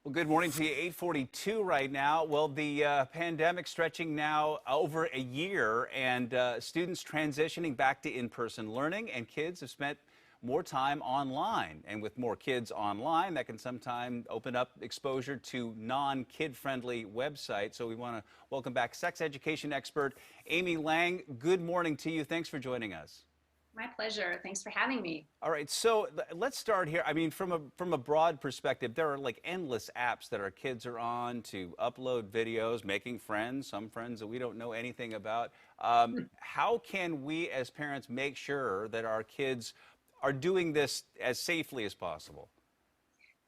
Well, good morning to you. 8:42 right now. Well, the pandemic stretching now over a year, and students transitioning back to in-person learning, and kids have spent more time online. And with more kids online, that can sometimes open up exposure to non-kid-friendly websites. So we want to welcome back sex education expert Amy Lang. Good morning to you. Thanks for joining us. My pleasure. Thanks for having me. All right, so let's start here. I mean, from a broad perspective, there are like endless apps that our kids are on to upload videos, making friends, some friends that we don't know anything about. How can we as parents make sure that our kids are doing this as safely as possible?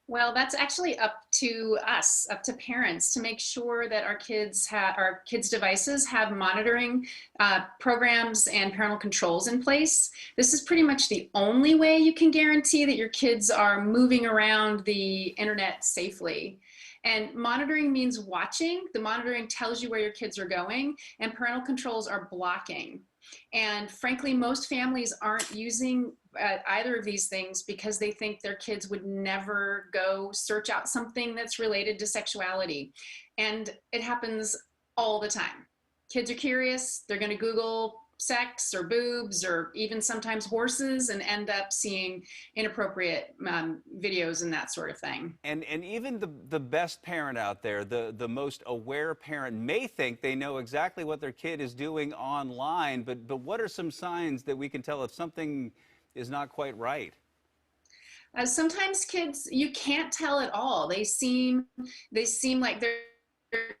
Well, that's actually up to us, up to parents, to make sure that our kids' devices have monitoring programs and parental controls in place. This is pretty much the only way you can guarantee that your kids are moving around the internet safely. And monitoring means watching. The monitoring tells you where your kids are going, and parental controls are blocking. And frankly, most families aren't using either of these things because they think their kids would never go search out something that's related to sexuality. And it happens all the time. Kids are curious, they're going to Google sex or boobs or even sometimes horses and end up seeing inappropriate videos and that sort of thing. And even the best parent out there, the most aware parent may think they know exactly what their kid is doing online, but what are some signs that we can tell if something is not quite right? Sometimes kids, you can't tell at all. They seem like they're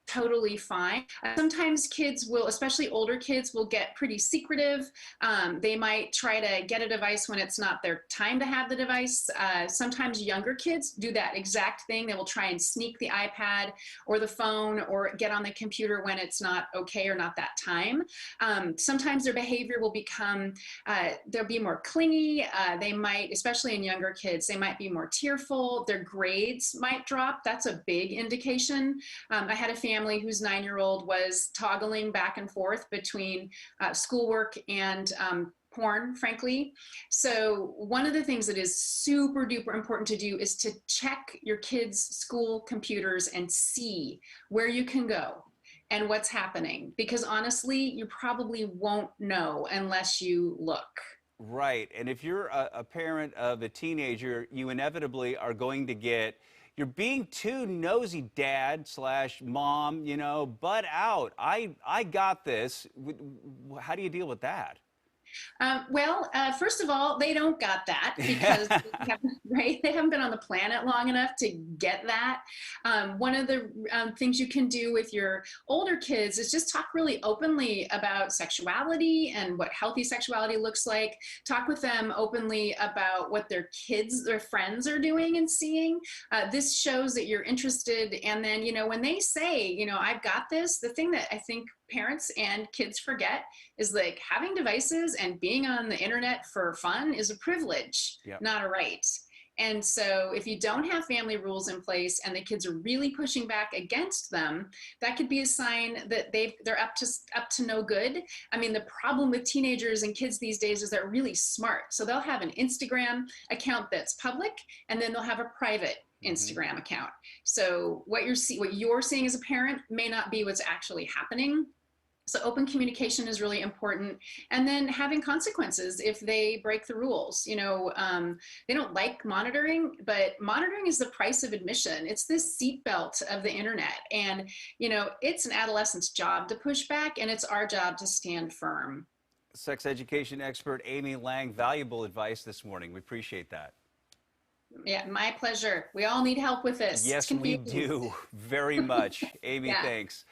totally fine. Sometimes kids will, especially older kids, will get pretty secretive. They might try to get a device when it's not their time to have the device. Sometimes younger kids do that exact thing. They will try and sneak the iPad or the phone or get on the computer when it's not okay or not that time. Sometimes their behavior will become, they'll be more clingy. They might, especially in younger kids, they might be more tearful. Their grades might drop. That's a big indication. I had a family whose 9-year-old was toggling back and forth between schoolwork and porn, frankly. So one of the things that is super duper important to do is to check your kids' school computers and see where you can go and what's happening. Because honestly, you probably won't know unless you look. Right. And if you're a parent of a teenager, you inevitably are going to get, you're being too nosy, dad slash mom, butt out. I got this. How do you deal with that? First of all, they don't got that because they haven't been on the planet long enough to get that. One of the things you can do with your older kids is just talk really openly about sexuality and what healthy sexuality looks like. Talk with them openly about what their friends are doing and seeing. This shows that you're interested. And then, when they say, I've got this, the thing that I think parents and kids forget is like having devices and being on the internet for fun is a privilege, Yep. not a right. And so if you don't have family rules in place and the kids are really pushing back against them, that could be a sign that they're up to no good. I mean, the problem with teenagers and kids these days is they're really smart. So they'll have an Instagram account that's public, and then they'll have a private Instagram account. So what you're seeing as a parent may not be what's actually happening. So open communication is really important. And then having consequences if they break the rules. They don't like monitoring, but monitoring is the price of admission. It's this seatbelt of the internet. And, it's an adolescent's job to push back, and it's our job to stand firm. Sex education expert Amy Lang, valuable advice this morning. We appreciate that. Yeah, my pleasure. We all need help with this. Yes, we do. Very much. Amy, Yeah. thanks.